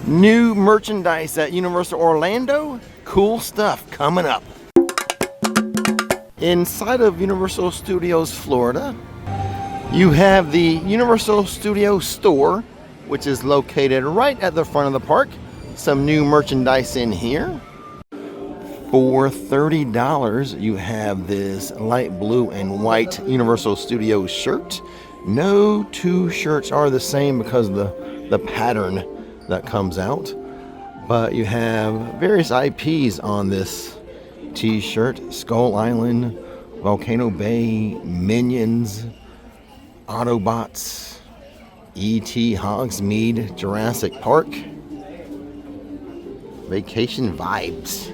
New merchandise at Universal Orlando. Cool stuff coming up. Inside of Universal Studios Florida, you have the Universal Studios store, which is located right at the front of the park. Some new merchandise in here. For $30, you have this light blue and white Universal Studios shirt. No two shirts are the same because of the pattern that comes out. But you have various IPs on this t-shirt. Skull Island, Volcano Bay, Minions, Autobots, E.T. Hogsmeade, Jurassic Park, Vacation Vibes.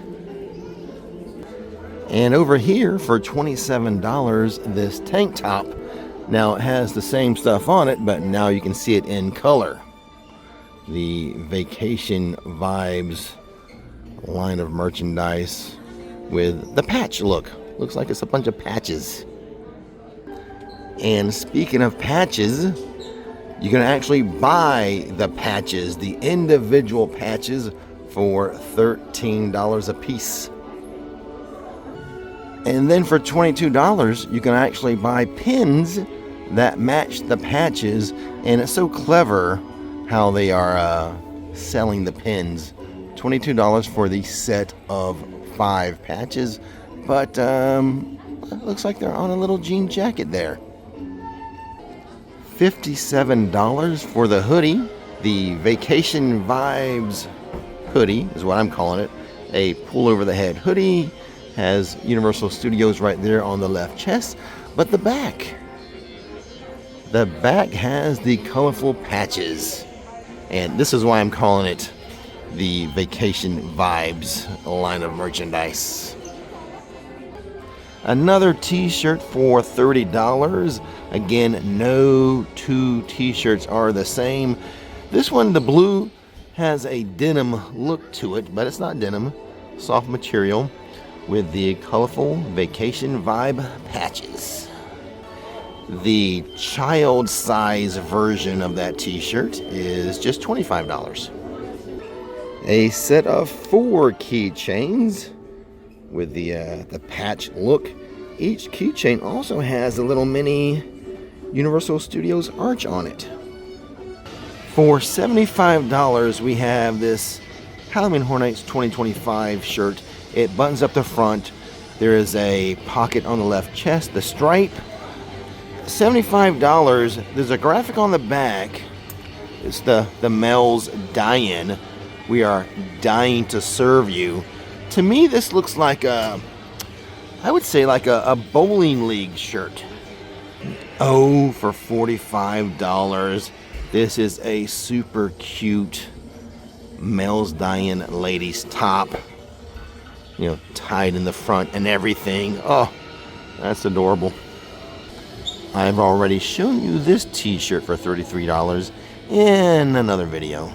And over here for $27, this tank top. Now it has the same stuff on it, but now you can see it in color. The Vacation Vibes line of merchandise with the patch look. Looks like it's a bunch of patches. And speaking of patches, you can actually buy the patches, the individual patches, for $13 a piece. And then for $22, you can actually buy pins that match the patches. And it's so clever how they are selling the pins. $22 for the set of 5 patches. But it looks like they're on a little jean jacket there. $57 for the hoodie. The Vacation Vibes hoodie is what I'm calling it. A pull over the head hoodie. Has Universal Studios right there on the left chest. But the back has the colorful patches. And this is why I'm calling it the Vacation Vibes line of merchandise. Another t-shirt for $30. Again, no two t-shirts are the same. This one, the blue, has a denim look to it, but it's not denim. Soft material with the colorful Vacation Vibe patches. The child size version of that t-shirt is just $25. A set of 4 keychains with the patch look. Each keychain also has a little mini Universal Studios arch on it. For $75, we have this Halloween Horror Nights 2025 shirt. It buttons up the front. There is a pocket on the left chest, the stripe. $75. There's a graphic on the back. It's the males die-in. We are dying to serve you. To me, this looks like I would say like a bowling league shirt. Oh, for $45. This is a super cute males die-in ladies top. You know, tied in the front and everything. Oh, that's adorable. I've already shown you this t-shirt for $33 in another video.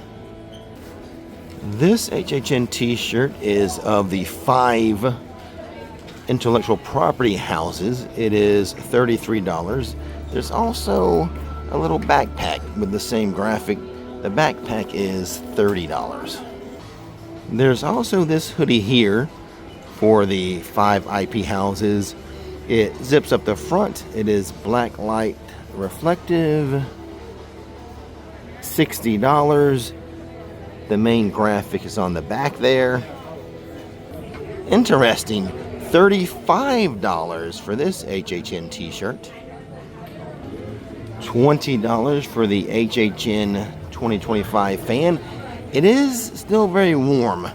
This HHN t-shirt is of the 5 intellectual property houses. It is $33. There's also a little backpack with the same graphic. The backpack is $30. There's also this hoodie here for the 5 IP houses. It zips up the front. It is black light reflective. $60. The main graphic is on the back there. Interesting. $35 for this HHN t-shirt. $20 for the HHN 2025 fan. It is still very warm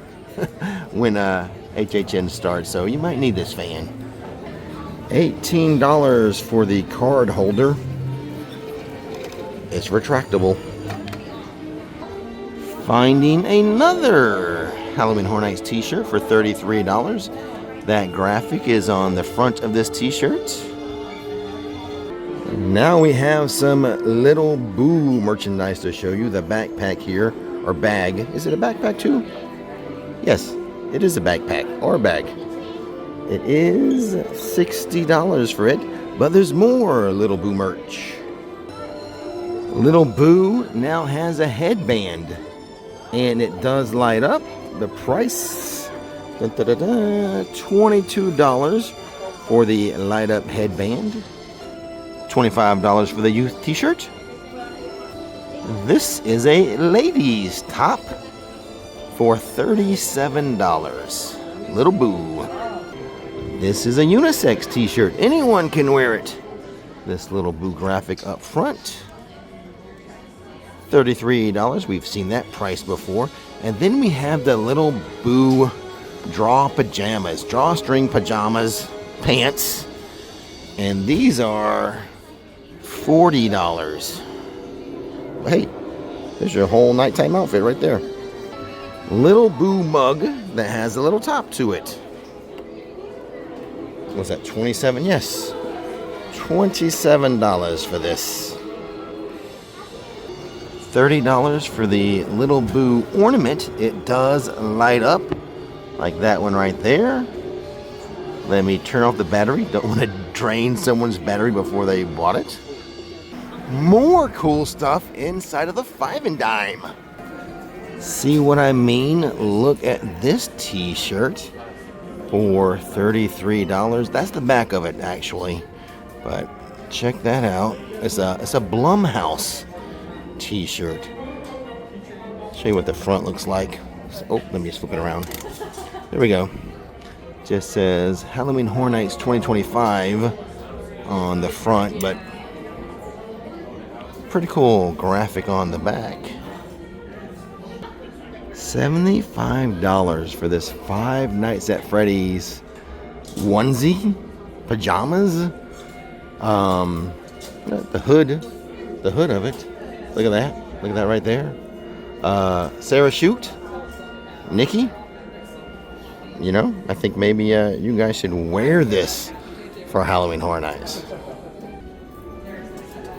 when HHN starts, so you might need this fan. $18 for the card holder. It's retractable. Finding another Halloween Horror Nights t-shirt for $33. That graphic is on the front of this t-shirt. Now we have some Little Boo merchandise to show you. The backpack here, or bag. Is it a backpack too? Yes, it is a backpack or a bag. It is $60 for it, but there's more Little Boo merch. Little Boo now has a headband. And it does light up. The price, $22 for the light up headband. $25 for the youth t-shirt. This is a ladies top for $37. Little Boo. This is a unisex t-shirt. Anyone can wear it. This Little Boo graphic up front. $33. We've seen that price before. And then we have the Little Boo drawstring pajamas, pants. And these are $40. Hey, there's your whole nighttime outfit right there. Little Boo mug that has a little top to it. Was that $27? Yes. $27 for this. $30 for the Little Boo ornament. It does light up like that one right there. Let me turn off the battery. Don't want to drain someone's battery before they bought it. More cool stuff inside of the 5 and dime. See what I mean? Look at this t-shirt for $33. That's the back of it actually. But check that out. It's a Blumhouse t-shirt. Show you what the front looks like. Oh, let me just flip it around. There we go. Just says Halloween Horror Nights 2025 on the front, but pretty cool graphic on the back. $75 for this Five Nights at Freddy's onesie, pajamas. The hood of it. Look at that. Look at that right there. Sarah Shoot, Nikki. You know, I think maybe you guys should wear this for Halloween Horror Nights.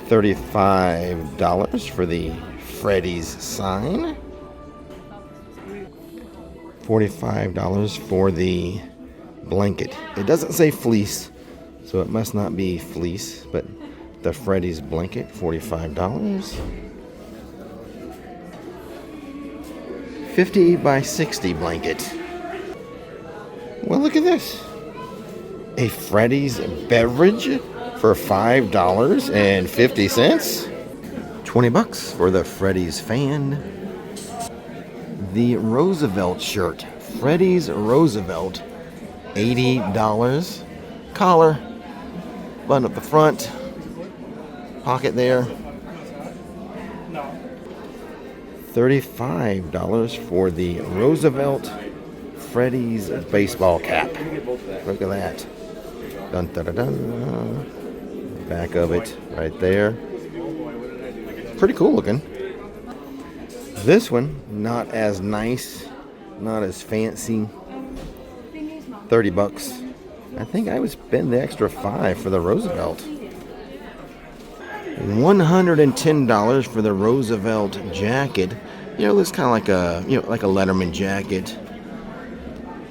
$35 for the Freddy's sign. $45 for the blanket. It doesn't say fleece, so it must not be fleece, but the Freddy's blanket, $45. 50 by 60 blanket. Well, look at this. A Freddy's beverage for $5.50. $20 for the Freddy's fan. The Roosevelt shirt. Freddy's Roosevelt. $80. Collar. Button up the front. Pocket there. $35 for the Roosevelt Freddy's baseball cap. Look at that. Dun, dun, dun, dun. Back of it right there. Pretty cool looking. This one, not as nice, not as fancy. $30. I think I would spend the extra $5 for the Roosevelt. $110 for the Roosevelt jacket. You know, it looks kind of like a, like a Letterman jacket.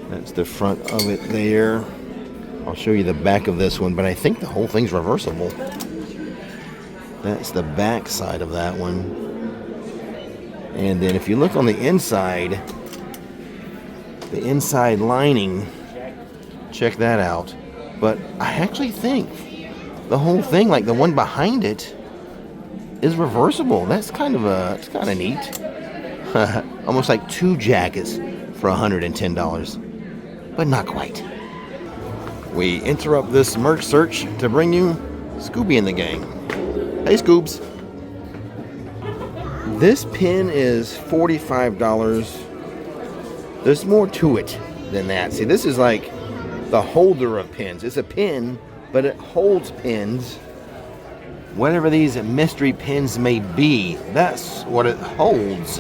That's the front of it there. I'll show you the back of this one, but I think the whole thing's reversible. That's the back side of that one. And then if you look on the inside lining, check that out. But I actually think the whole thing, like the one behind it, is reversible. That's kind of neat. Almost like two jackets for $110, but not quite. We interrupt this merch search to bring you Scooby and the gang. Hey, Scoobs. This pin is $45. There's more to it than that. See, this is like the holder of pins. It's a pin, but it holds pins. Whatever these mystery pins may be, that's what it holds.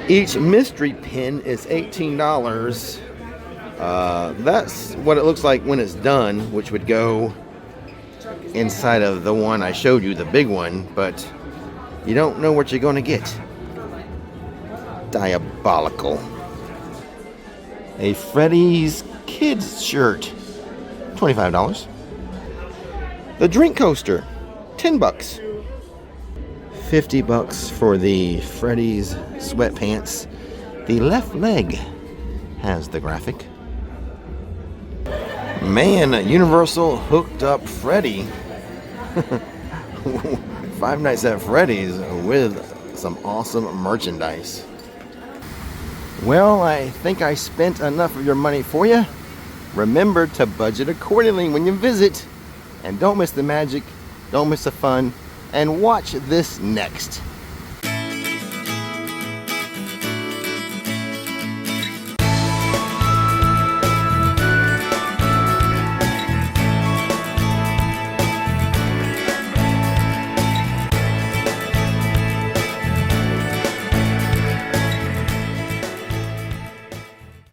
Each mystery pin is $18. That's what it looks like when it's done, which would go inside of the one I showed you, the big one, but you don't know what you're going to get. Diabolical. A Freddy's kids shirt, $25. The drink coaster, $10. $50 for the Freddy's sweatpants. The left leg has the graphic. Man, Universal hooked up Freddy. Five Nights at Freddy's with some awesome merchandise. Well, I think I spent enough of your money for you. Remember to budget accordingly when you visit. And don't miss the magic, don't miss the fun, and watch this next.